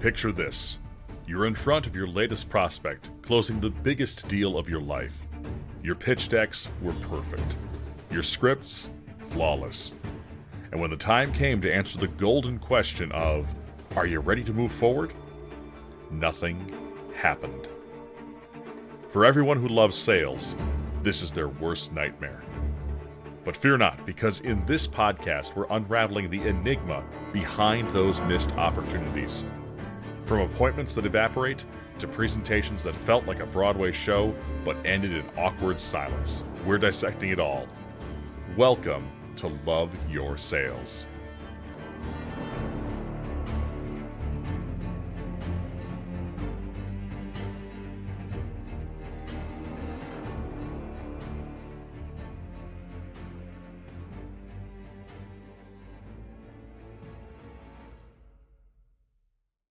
Picture this. You're in front of your latest prospect, closing the biggest deal of your life. Your pitch decks were perfect. Your scripts, flawless. And when the time came to answer the golden question of, are you ready to move forward? Nothing happened. For everyone who loves sales, this is their worst nightmare. But fear not, because in this podcast, we're unraveling the enigma behind those missed opportunities. From appointments that evaporate to presentations that felt like a Broadway show but ended in awkward silence, we're dissecting it all. Welcome to Love Your Sales.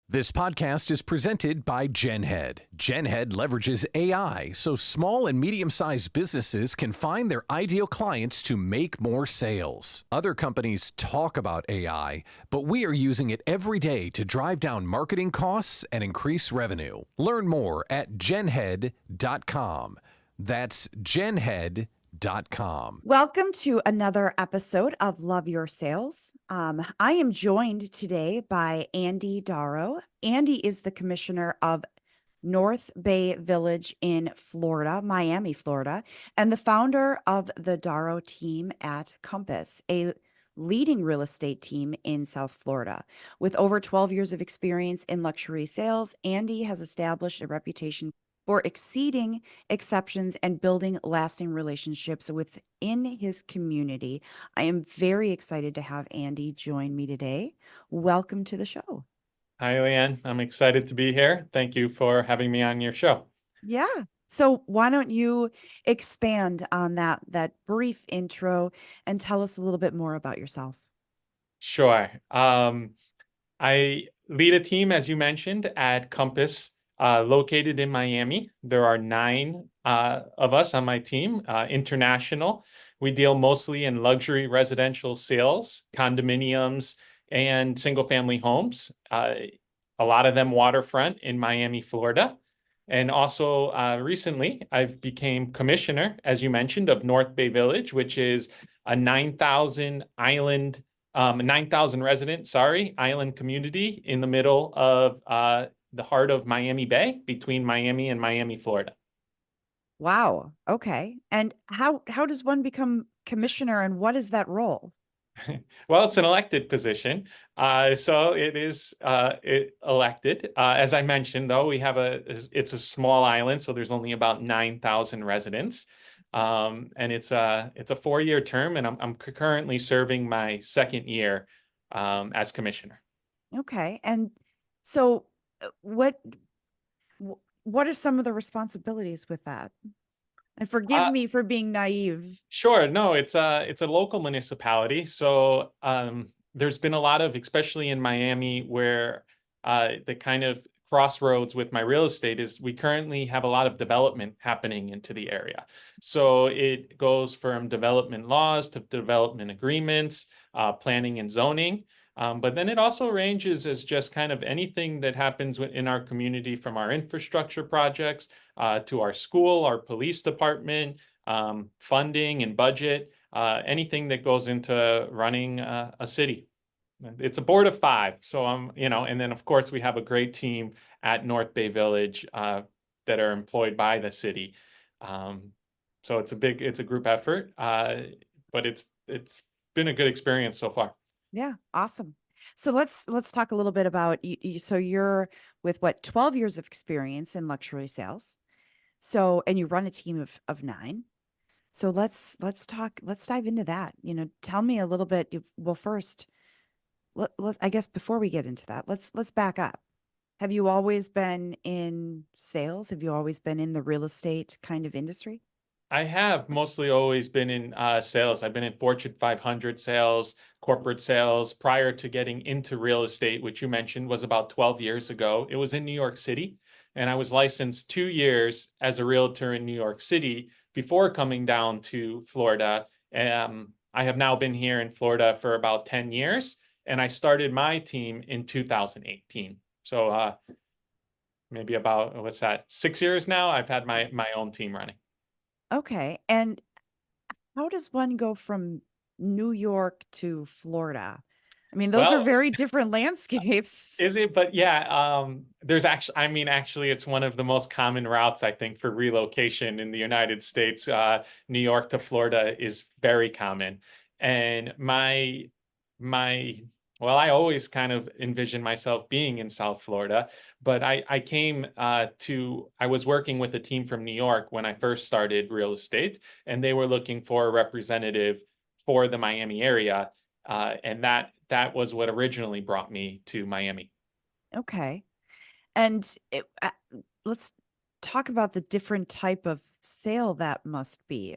This podcast is presented by GenHead. GenHead leverages AI so small and medium-sized businesses can find their ideal clients to make more sales. Other companies talk about AI, but we are using it every day to drive down marketing costs and increase revenue. Learn more at genhead.com. That's genhead.com. Welcome to another episode of Love Your Sales. I am joined today by Andy Daro. Andy is the commissioner of North Bay Village in Florida, Miami, Florida, and the founder of the Daro team at Compass, a leading real estate team in South Florida. With over 12 years of experience in luxury sales, Andy has established a reputation for exceeding exceptions and building lasting relationships within his community. I am very excited to have Andy join me today. Welcome to the show. Hi, Leighann. I'm excited to be here. Thank you for having me on your show. Yeah. So why don't you expand on that brief intro and tell us a little bit more about yourself? Sure. I lead a team, as you mentioned, at Compass, located in Miami. There are 9 of us on my team, international. We deal mostly in luxury residential sales, condominiums, and single-family homes. A lot of them waterfront in Miami, Florida. And also recently, I've became commissioner, as you mentioned, of North Bay Village, which is a 9,000 resident, island community in the middle of the heart of Miami Bay, between Miami and Miami, Florida. Wow. Okay. And how does one become commissioner, and what is that role? Well, it's an elected position. So it is elected. As I mentioned, though, it's a small island, so there's only about 9,000 residents. And it's a 4-year term, and I'm currently serving my 2nd year as commissioner. Okay. And so what are some of the responsibilities with that? And forgive me for being naive. Sure. No, it's a local municipality. So there's been a lot of, especially in Miami, where the kind of crossroads with my real estate is we currently have a lot of development happening into the area. So it goes from development laws to development agreements, planning and zoning. But then it also ranges as just kind of anything that happens in our community, from our infrastructure projects to our school, our police department, funding and budget, anything that goes into running a city. It's a board of 5. So and then of course we have a great team at North Bay Village that are employed by the city. So it's a group effort, but it's been a good experience so far. Yeah, awesome. So let's talk a little bit about you. So you're with 12 years of experience in luxury sales. So, and you run a team of 9. So let's dive into that. Tell me a little bit. Well, first, I guess before we get into that, let's back up. Have you always been in sales? Have you always been in the real estate kind of industry? I have mostly always been in sales. I've been in Fortune 500 sales, corporate sales, prior to getting into real estate, which you mentioned was about 12 years ago. It was in New York City, and I was licensed 2 years as a realtor in New York City before coming down to Florida. I have now been here in Florida for about 10 years, and I started my team in 2018. So maybe about, what's that, 6 years now, I've had my own team running. Okay. And how does one go from New York to Florida? I mean, those are Well, very different landscapes. is it? But yeah, there's actually, I mean, actually, it's one of the most common routes, I think, for relocation in the United States. New York to Florida is very common. And my, well, I always kind of envisioned myself being in South Florida, but I came I was working with a team from New York when I first started real estate, and they were looking for a representative for the Miami area. And that was what originally brought me to Miami. Okay. And let's talk about the different type of sale that must be.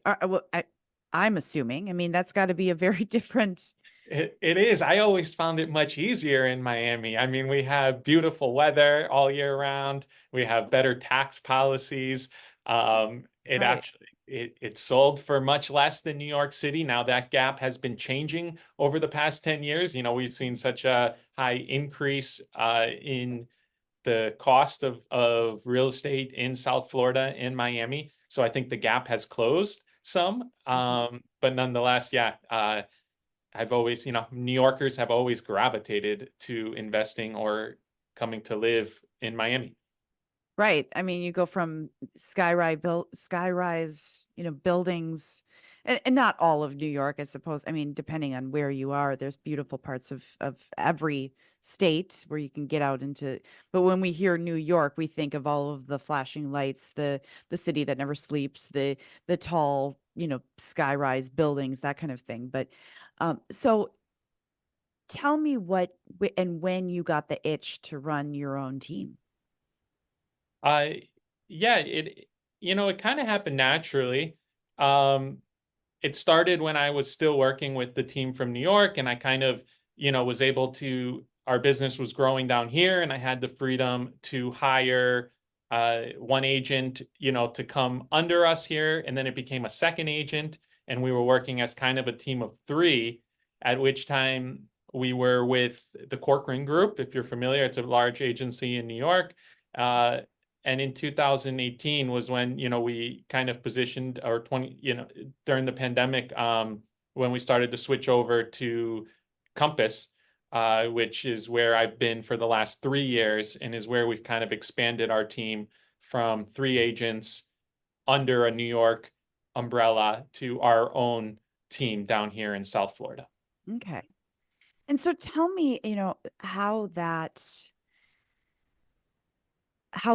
I'm assuming. I mean, that's got to be a very different. It is. I always found it much easier in Miami. I mean, we have beautiful weather all year round. We have better tax policies. It Right. actually it sold for much less than New York City. Now that gap has been changing over the past 10 years. You know, we've seen such a high increase in the cost of real estate in South Florida and Miami. So I think the gap has closed some. Mhm. But nonetheless, yeah, I've always, New Yorkers have always gravitated to investing or coming to live in Miami. Right. I mean, you go from skyrise, buildings, and not all of New York, I suppose. I mean, depending on where you are, there's beautiful parts of every state where you can get out into. But when we hear New York, we think of all of the flashing lights, the city that never sleeps, the tall, skyrise buildings, that kind of thing. But so tell me and when you got the itch to run your own team. Uh, yeah, it kind of happened naturally. Um, it started when I was still working with the team from New York, and I kind of, was able to, our business was growing down here, and I had the freedom to hire one agent, to come under us here. And then it became a second agent, and we were working as kind of a team of three, at which time we were with the Corcoran Group. If you're familiar, it's a large agency in New York. Uh, and in 2018 was when, we kind of positioned, or 20, during the pandemic, when we started to switch over to Compass, which is where I've been for the last 3 years, and is where we've kind of expanded our team from 3 agents under a New York umbrella to our own team down here in South Florida. Okay. And so tell me, how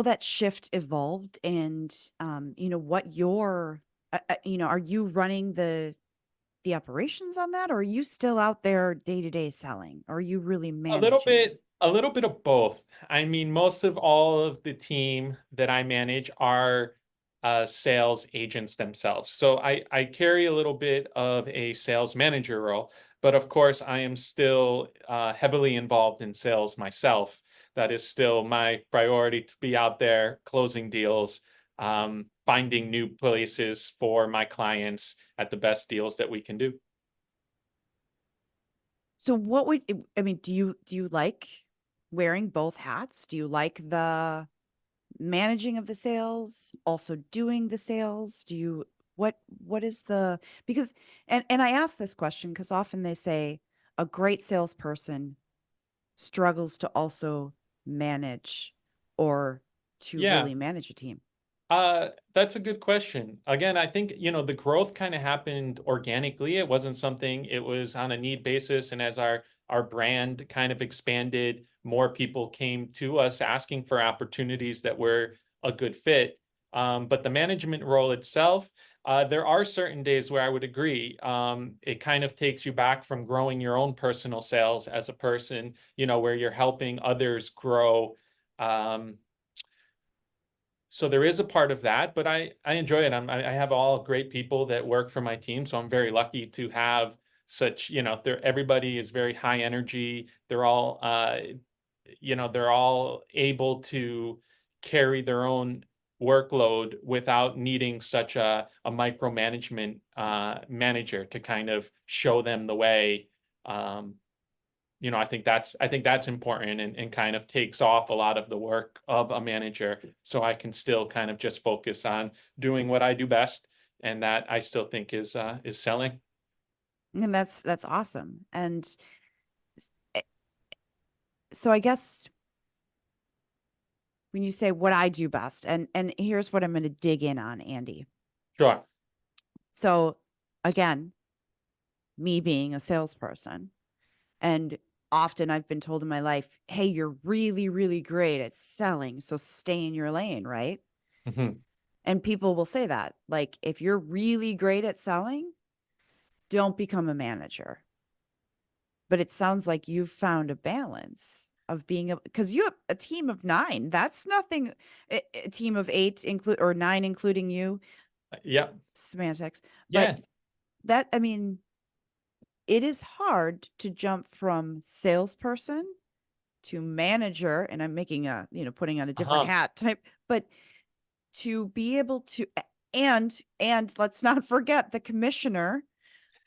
that shift evolved and what your are you running the operations on that, or are you still out there day to day selling, or are you really managing? A little bit of both. I mean, most of all of the team that I manage are sales agents themselves. So I carry a little bit of a sales manager role, but of course, I am still heavily involved in sales myself. That is still my priority, to be out there closing deals, finding new places for my clients at the best deals that we can do. So I mean, do you like wearing both hats? Do you like the managing of the sales, also doing the sales? Do you what is the because and I ask this question because often they say a great salesperson struggles to also manage or to Yeah. really manage a team. That's a good question. Again, I think, the growth kind of happened organically. It wasn't something, it was on a need basis. And as our brand kind of expanded, more people came to us asking for opportunities that were a good fit. But the management role itself, there are certain days where I would agree. It kind of takes you back from growing your own personal sales as a person, where you're helping others grow. Um, so there is a part of that, but I enjoy it. I have all great people that work for my team, so I'm very lucky to have such, everybody is very high energy. They're all able to carry their own workload without needing such a micromanagement manager to kind of show them the way. I think that's important, and kind of takes off a lot of the work of a manager, so I can still kind of just focus on doing what I do best, and that I still think is selling. And that's awesome. And eh, so I guess when you say what I do best, and here's what I'm going to dig in on, Andy. Sure. So again, me being a salesperson, and often I've been told in my life, hey, you're really, really great at selling, so stay in your lane, right? Mhm. And people will say that, like, if you're really great at selling, don't become a manager. But it sounds like you've found a balance of being a, because you have a team of 9. That's nothing. A team of 8 include, or 9 including you. Yeah. Semantics. Yeah. But that, I mean, it is hard to jump from salesperson to manager, and I'm making a, putting on a different Uh-huh. hat type, but to be able to, and let's not forget the commissioner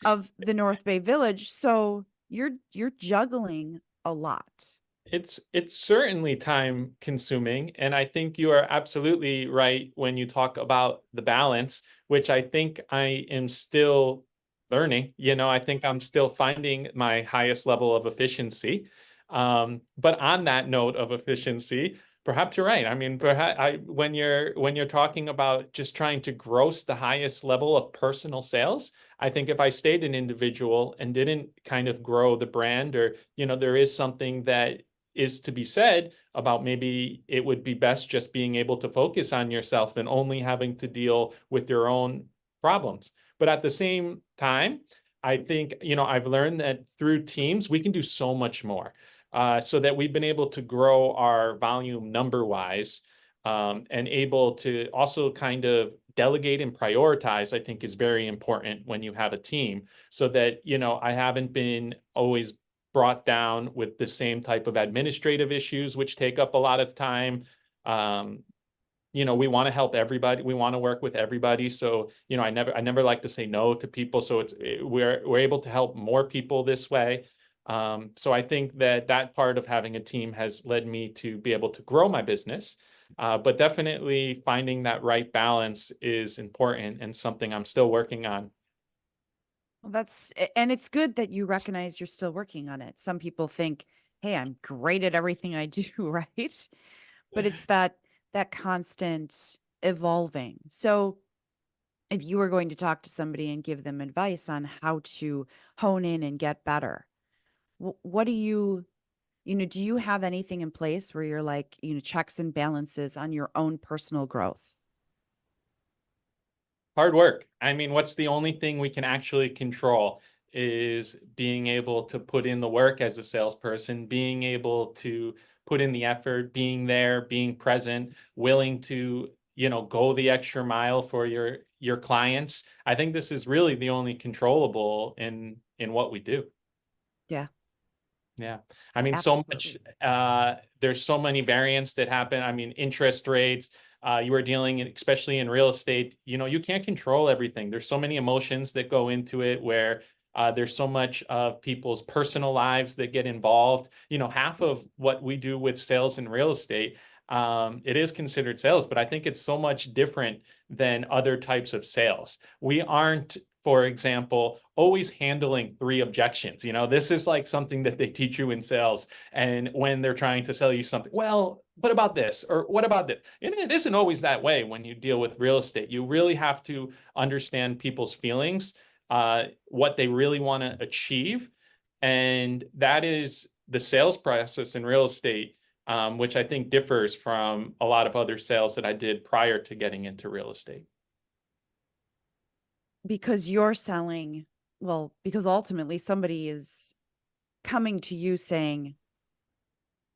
of the North Bay Village. So you're juggling a lot. It's certainly time consuming, and I think you are absolutely right when you talk about the balance, which I think I am still learning. I think I'm still finding my highest level of efficiency. But on that note of efficiency, perhaps you're right. I mean, perhaps when you're talking about just trying to gross the highest level of personal sales, I think if I stayed an individual and didn't kind of grow the brand, or there is something that is to be said about maybe it would be best just being able to focus on yourself and only having to deal with your own problems. But at the same time, I think, I've learned that through teams, we can do so much more. So that we've been able to grow our volume number wise, and able to also kind of delegate and prioritize, I think is very important when you have a team, so that, I haven't been always brought down with the same type of administrative issues, which take up a lot of time. Um, we want to help everybody. We want to work with everybody. So, I never like to say no to people. So we're able to help more people this way. So I think that part of having a team has led me to be able to grow my business. But definitely finding that right balance is important and something I'm still working on. Well, and it's good that you recognize you're still working on it. Some people think, hey, I'm great at everything I do, right? But it's that constant evolving. So if you were going to talk to somebody and give them advice on how to hone in and get better, what do do you have anything in place where you're like, checks and balances on your own personal growth? Hard work. I mean, what's the only thing we can actually control is being able to put in the work as a salesperson, being able to put in the effort, being there, being present, willing to, go the extra mile for your clients. I think this is really the only controllable in what we do. Yeah, Yeah. I mean, so much, absolutely. there's so many variants that happen. I mean, interest rates, you are dealing in, especially in real estate, you can't control everything. There's so many emotions that go into it, where there's so much of people's personal lives that get involved. Half of what we do with sales in real estate, it is considered sales, but I think it's so much different than other types of sales. We aren't, for example, always handling 3 objections. This is like something that they teach you in sales. And when they're trying to sell you something, well, what about this? Or what about this? And it isn't always that way when you deal with real estate. You really have to understand people's feelings, what they really want to achieve. And that is the sales process in real estate, which I think differs from a lot of other sales that I did prior to getting into real estate. Because you're selling, well, because ultimately somebody is coming to you saying,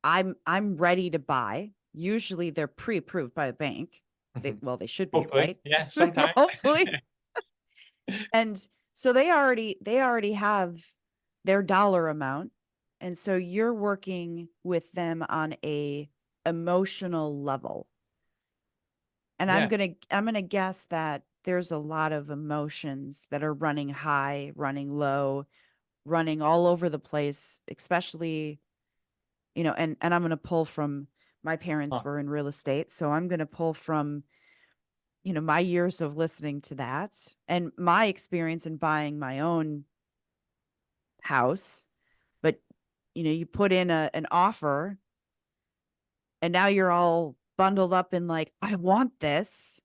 I'm ready to buy. Usually they're pre-approved by a bank. Mhm. They should be, Hopefully, right? yeah, sometimes. Hopefully. And so they already have their dollar amount. And so you're working with them on a emotional level. And Yeah. I'm gonna guess that there's a lot of emotions that are running high, running low. running all over the place, especially, and I'm going to pull from my parents Huh. were in real estate. So I'm going to pull from, my years of listening to that and my experience in buying my own house. But, you put in an offer and now you're all bundled up in like, I want this.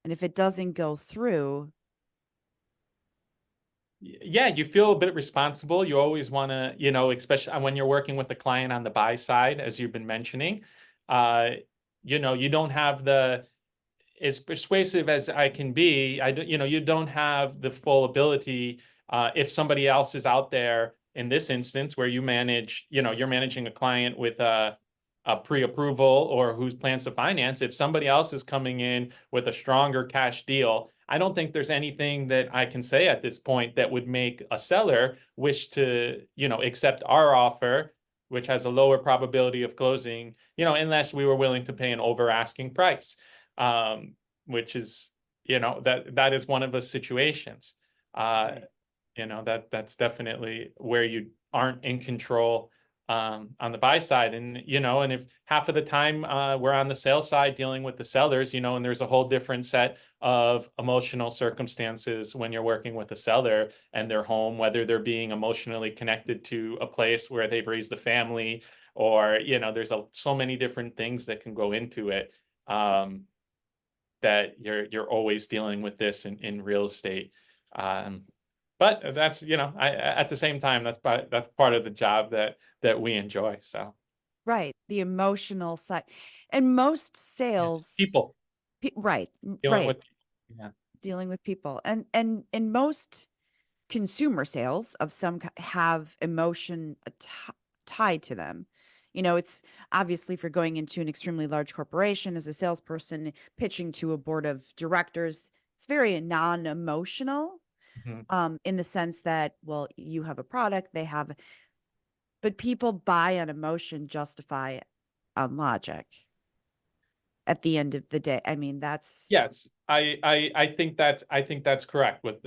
And if it doesn't go through, Yeah, you feel a bit responsible. You always want to, especially when you're working with a client on the buy side, as you've been mentioning, uh, you don't have as persuasive as I can be. You don't have the full ability. If somebody else is out there in this instance where you're managing a client with a pre-approval or who's plans to finance, if somebody else is coming in with a stronger cash deal, I don't think there's anything that I can say at this point that would make a seller wish to, accept our offer, which has a lower probability of closing, unless we were willing to pay an over asking price. Which is, that is one of the situations. Uh, right, that's definitely where you aren't in control on the buy side. And, and if half of the time we're on the sales side dealing with the sellers, and there's a whole different set of emotional circumstances when you're working with a seller and their home, whether they're being emotionally connected to a place where they've raised a family, or, there's so many different things that can go into it. That you're always dealing with this in real estate. Um, but that's, at the same time, that's part of the job that we enjoy. So right. The emotional side. And most yeah, sales, people right, dealing right. with, yeah. Dealing with people. And in most consumer sales of some have emotion tied to them. It's obviously if you're going into an extremely large corporation as a salesperson pitching to a board of directors, it's very non-emotional, Mhm. in the sense that, well, you have a product, they have, but people buy on emotion, justify on logic at the end of the day. I mean, that's Yes, I think that's correct with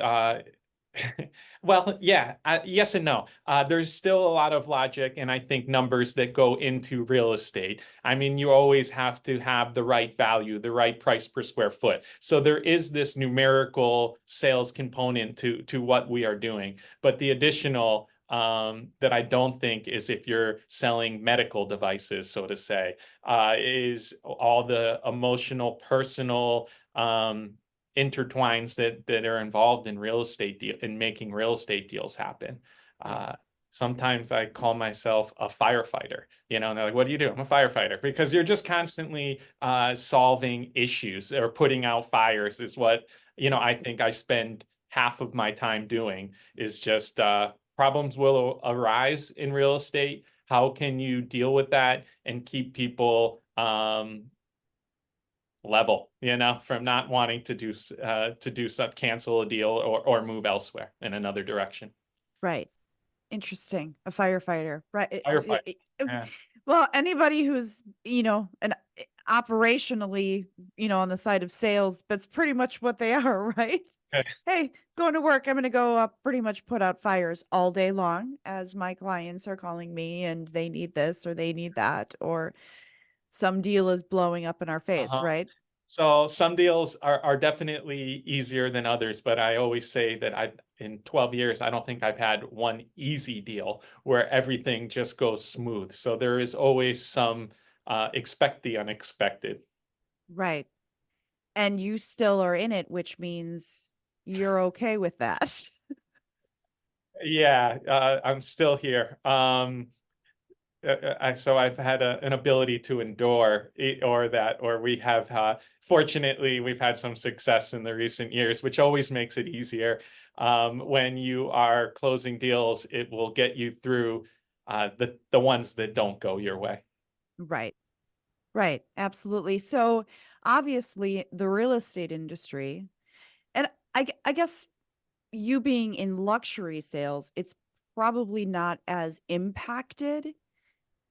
well, yeah, yes and no. There's still a lot of logic and I think numbers that go into real estate. I mean, you always have to have the right value, the right price per square foot. So there is this numerical sales component to what we are doing, but the additional that I don't think is if you're selling medical devices, so to say, is all the emotional, personal intertwines that are involved in real estate in making real estate deals happen. right, Uh, Sometimes I call myself a firefighter, and they're like, what do you do? I'm a firefighter because you're just constantly solving issues or putting out fires is what, I think I spend half of my time doing is just problems will arise in real estate. How can you deal with that and keep people level, from not wanting to do some cancel a deal or move elsewhere in another direction. right. Interesting. A firefighter, right? Firefighter. Yeah. Well, anybody who's, an operationally, on the side of sales, that's pretty much what they are, right? Hey, going to work, I'm going to go up, pretty much put out fires all day long as my clients are calling me and they need this or they need that, or some deal is blowing up in our face, Uh-huh. right? So some deals are definitely easier than others, but I always say that in 12 years, I don't think I've had one easy deal where everything just goes smooth. So there is always some expect the unexpected. Right. And you still are in it, which means you're okay with that. Yeah, I'm still here. So I've had an ability to endure or we have, fortunately, we've had some success in the recent years, which always makes it easier. When you are closing deals, it will get you through the ones that don't go your way. Right. Right. Absolutely. So obviously the real estate industry, and I guess you being in luxury sales, it's probably not as impacted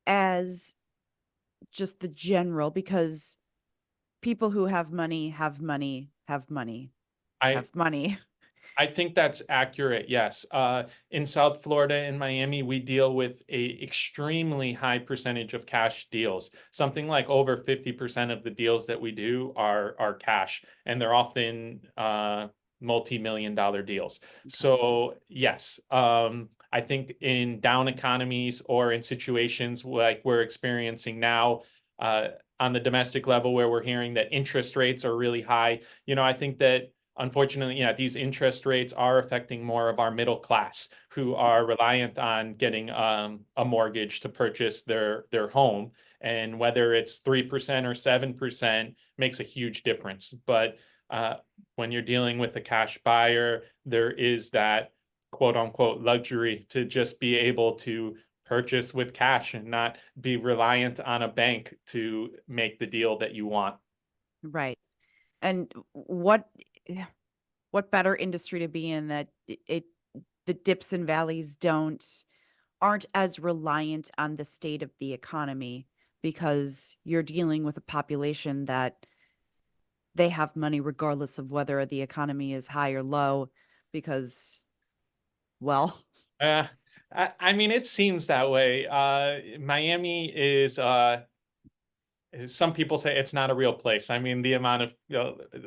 as just the general, because people who have money have money, have money, I have money. I think that's accurate. Yes. In South Florida and Miami, we deal with a extremely high percentage of cash deals. Something like over 50% of the deals that we do are cash, and they're often multi-million dollar deals. So yes, I think in down economies or in situations like we're experiencing now, on the domestic level where we're hearing that interest rates are really high, I think that unfortunately, these interest rates are affecting more of our middle class who are reliant on getting a mortgage to purchase their home. And whether it's 3% or 7% makes a huge difference. But when you're dealing with a cash buyer, there is that quote unquote luxury to just be able to purchase with cash and not be reliant on a bank to make the deal that you want. Right. And what better industry to be in that the dips and valleys aren't as reliant on the state of the economy, because you're dealing with a population that they have money regardless of whether the economy is high or low, because, well, Uh, I mean, it seems that way. Miami is some people say it's not a real place. I mean, the amount of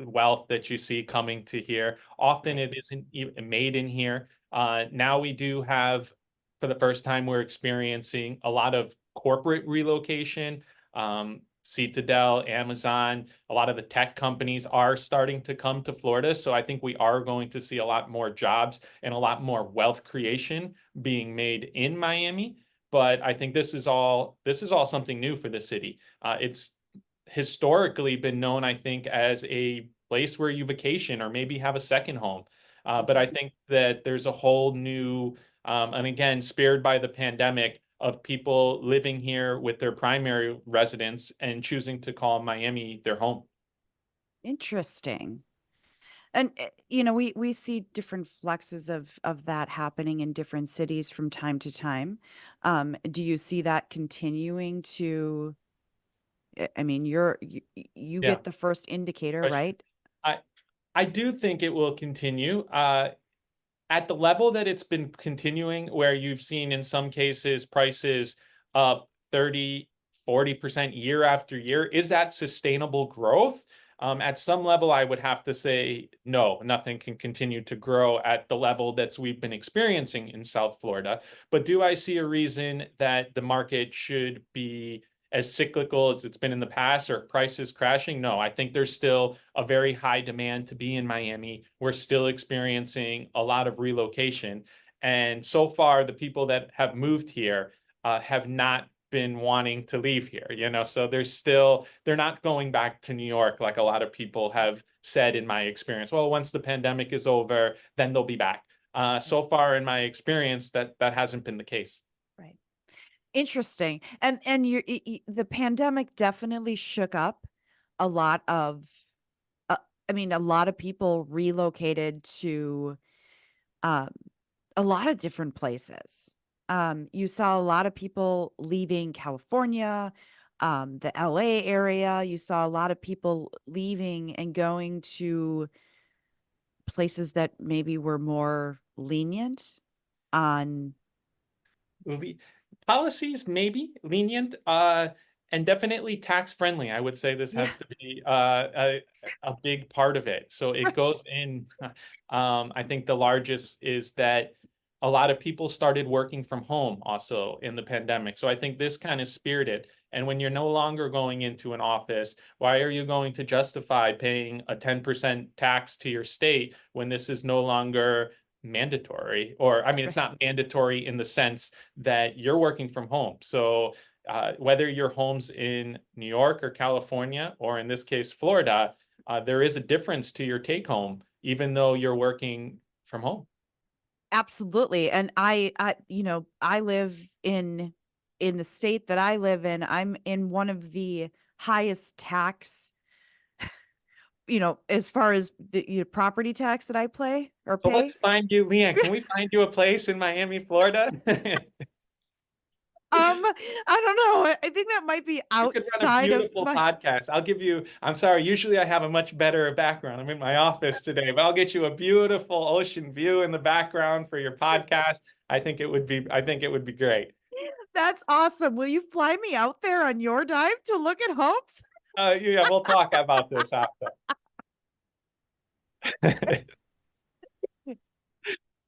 wealth that you see coming to here, often right. it isn't even made in here. Now we do have, for the first time, we're experiencing a lot of corporate relocation. Citadel, Amazon, a lot of the tech companies are starting to come to Florida. So I think we are going to see a lot more jobs and a lot more wealth creation being made in Miami. But I think this is all something new for the city. It's historically been known, I think, as a place where you vacation or maybe have a second home. But I think that there's a whole new, and again, spared by the pandemic, of people living here with their primary residence and choosing to call Miami their home. Interesting. And we see different flexes of that happening in different cities from time to time. Do you see that continuing to? I mean, you Yeah. get the first indicator, But right? I I do think it will continue. At the level that it's been continuing, where you've seen in some cases prices up 30, 40% year after year, is that sustainable growth? At some level, I would have to say, no, nothing can continue to grow at the level that we've been experiencing in South Florida. But do I see a reason that the market should be as cyclical as it's been in the past, or prices crashing? No, I think there's still a very high demand to be in Miami. We're still experiencing a lot of relocation. And so far, the people that have moved here have not been wanting to leave here, so they're not going back to New York like a lot of people have said in my experience. Well, once the pandemic is over, then they'll be back. So far in my experience, that hasn't been the case. Right. Interesting. And the pandemic definitely shook up a lot of I mean, a lot of people relocated to um a lot of different places. You saw a lot of people leaving California, the LA area. You saw a lot of people leaving and going to places that maybe were more lenient on. Le- Policies maybe lenient, and definitely tax friendly. I would say this Yeah. has to be a big part of it. So it goes in. I think the largest is that a lot of people started working from home also in the pandemic. So I think this kind of speared it. And when you're no longer going into an office, why are you going to justify paying a 10% tax to your state when this is no longer mandatory? Or, I mean, it's not mandatory in the sense that you're working from home. So whether your home's in New York or California, or in this case, Florida, there is a difference to your take home, even though you're working from home. Absolutely. And I live in the state that I live in. I'm in one of the highest tax, as far as the property tax that I So let's pay. find you, Leighann. Can we find you a place in Miami, Florida? I don't know. I think that might be You could run a outside of beautiful my. podcast. I'm sorry, usually I have a much better background. I'm in my office today, but I'll get you a beautiful ocean view in the background for your podcast. I think it would be great. That's awesome. Will you fly me out there on your dime to look at homes? Yeah, we'll talk about this after.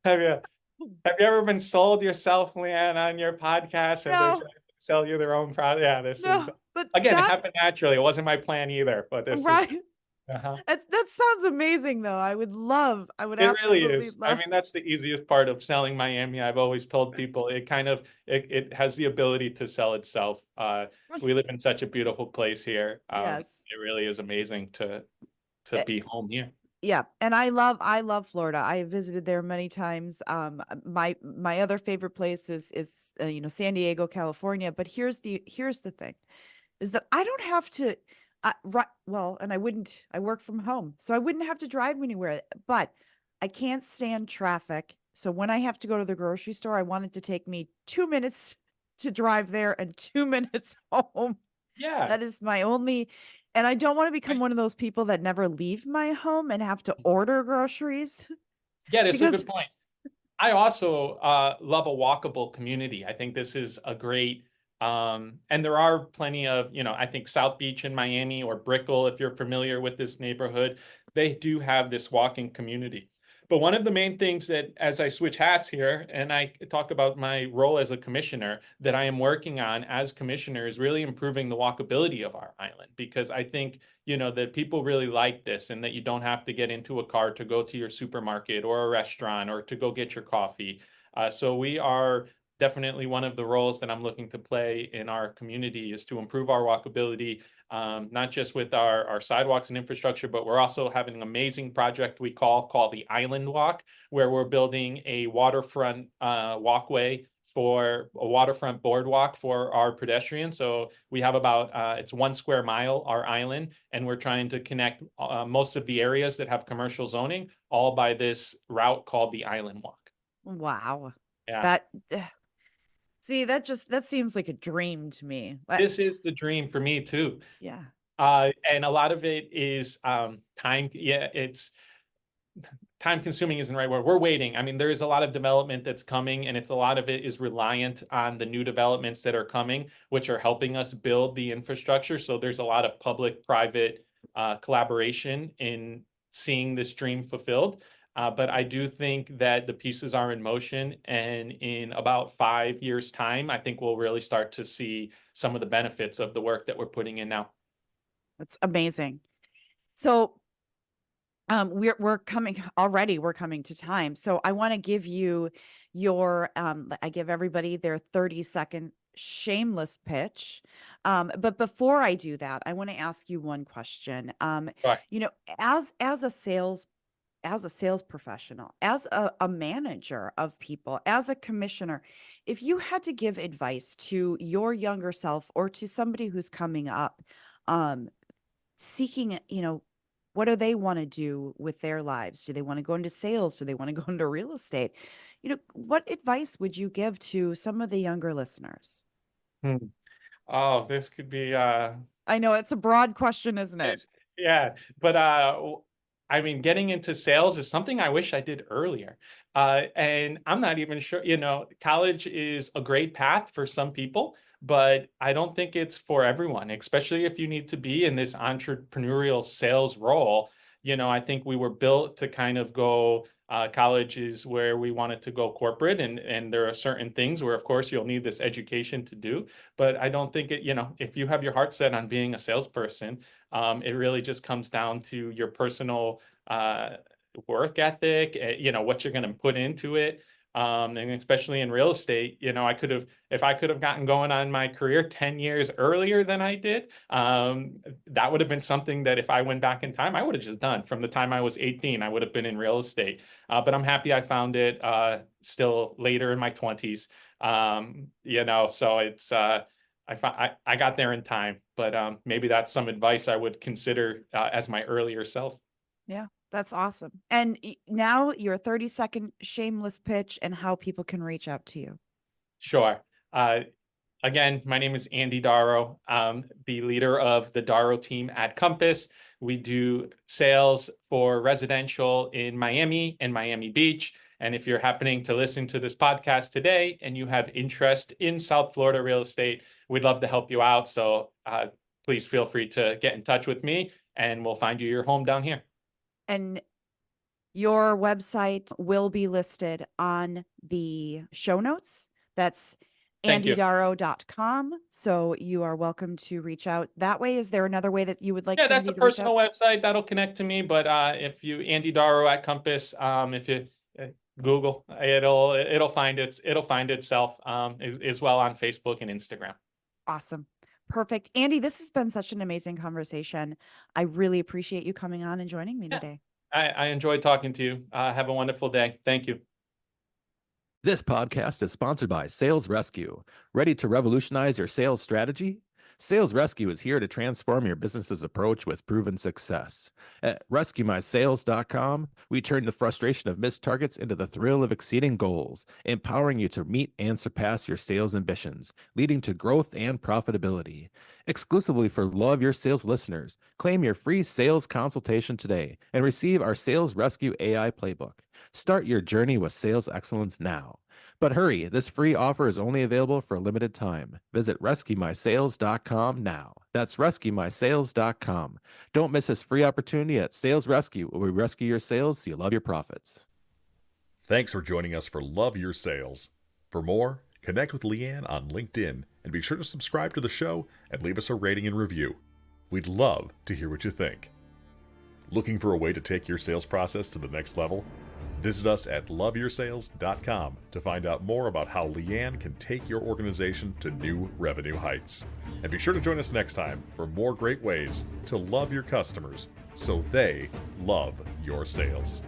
Have you have you ever been sold yourself, Leanne, on your podcast? Have they tried No, to sell you their own product? Yeah, this is no, but again, it that happened naturally. It wasn't my plan either, but this is right. uh-huh. That sounds amazing though. I would It really absolutely is. I love. mean, that's the easiest part of selling Miami. I've always told people it has the ability to sell itself. We live in such a beautiful place here. Yes. It really is amazing to Eh, be home here. Yeah, and I love Florida. I have visited there many times. My other favorite place is San Diego, California. But here's the thing, is that I don't have to. Right, well, and I work from home, so I wouldn't have to drive anywhere. But I can't stand traffic. So when I have to go to the grocery store, I want it to take me 2 minutes to drive there and 2 minutes home. Yeah. That is my only, and I don't want to become I- one of those people that never leave my home and have to order groceries Yeah, that's a because good point. I also love a walkable community. I think this is a great, and there are plenty of, I think South Beach in Miami or Brickell, if you're familiar with this neighborhood, they do have this walking community. But one of the main things that, as I switch hats here and I talk about my role as a commissioner, that I am working on as commissioner is really improving the walkability of our island, because I think that people really like this, and that you don't have to get into a car to go to your supermarket or a restaurant or to go get your coffee. So we are definitely, one of the roles that I'm looking to play in our community is to improve our walkability, not just with our sidewalks and infrastructure, but we're also having an amazing project we call the Island Walk, where we're building a waterfront walkway for a waterfront boardwalk for our pedestrians. So we have about it's 1 square mile, our island, and we're trying to connect most of the areas that have commercial zoning all by this route called the Island Walk. wow, Yeah. that see that seems like a dream to me. This is the dream for me too. Yeah. And a lot of it is time. Yeah, it's time consuming isn't the right word. We're waiting. I mean, there is a lot of development that's coming, and a lot of it is reliant on the new developments that are coming, which are helping us build the infrastructure. So there's a lot of public-private collaboration in seeing this dream fulfilled. But I do think that the pieces are in motion, and in about 5 years' time, I think we'll really start to see some of the benefits of the work that we're putting in now. That's amazing. So we're coming already, we're coming to time. So I want to give you your I give everybody their 30-second shameless pitch. But before I do that, I want to ask you one question. Right. As a sales professional, as a manager of people, as a commissioner, if you had to give advice to your younger self or to somebody who's coming up, um, seeking, what do they want to do with their lives? Do they want to go into sales? Do they want to go into real estate? What advice would you give to some of the younger listeners? Hmm. Oh, this could be I know it's a broad question, isn't it? yeah, but I mean, getting into sales is something I wish I did earlier. And I'm not even sure, college is a great path for some people, but I don't think it's for everyone, especially if you need to be in this entrepreneurial sales role. I think we were built to kind of go, college is where we wanted to go corporate, and there are certain things where, of course, you'll need this education to do. But I don't think if you have your heart set on being a salesperson, it really just comes down to your personal work ethic, what you're going to put into it. And especially in real estate, if I could have gotten going on my career 10 years earlier than I did, that would have been something that if I went back in time, I would have just done. From the time I was 18, I would have been in real estate. But I'm happy I found it still later in my 20s. So it's, I got there in time, but maybe that's some advice I would consider as my earlier self. Yeah, that's awesome. And now your 30-second shameless pitch and how people can reach out to you. Sure. again, my name is Andy Daro. I'm the leader of the Daro team at Compass. We do sales for residential in Miami and Miami Beach. And if you're happening to listen to this podcast today and you have interest in South Florida real estate, we'd love to help you out. So please feel free to get in touch with me and we'll find you your home down here. And your website will be listed on the show notes. That's Thank you. andydaro.com. So you are welcome to reach out that way. Is there another way that you would like Yeah, somebody that's a to reach out? personal website that'll connect to me. But if you Andy Daro at Compass, if you Google, it'll find itself as well on Facebook and Instagram. Awesome. Perfect. Andy, this has been such an amazing conversation. I really appreciate you coming on and joining me today. I enjoyed talking to you. Have a wonderful day. Thank you. This podcast is sponsored by Sales Rescue. Ready to revolutionize your sales strategy? Sales Rescue is here to transform your business's approach with proven success. At RescueMySales.com, we turn the frustration of missed targets into the thrill of exceeding goals, empowering you to meet and surpass your sales ambitions, leading to growth and profitability. Exclusively for Love Your Sales listeners, claim your free sales consultation today and receive our Sales Rescue AI playbook. Start your journey with sales excellence now. But hurry, this free offer is only available for a limited time. Visit RescueMySales.com now. That's RescueMySales.com. Don't miss this free opportunity at Sales Rescue, where we rescue your sales so you love your profits. Thanks for joining us for Love Your Sales. For more, connect with Leighann on LinkedIn and be sure to subscribe to the show and leave us a rating and review. We'd love to hear what you think. Looking for a way to take your sales process to the next level? Visit us at loveyoursales.com to find out more about how Leighann can take your organization to new revenue heights. And be sure to join us next time for more great ways to love your customers so they love your sales.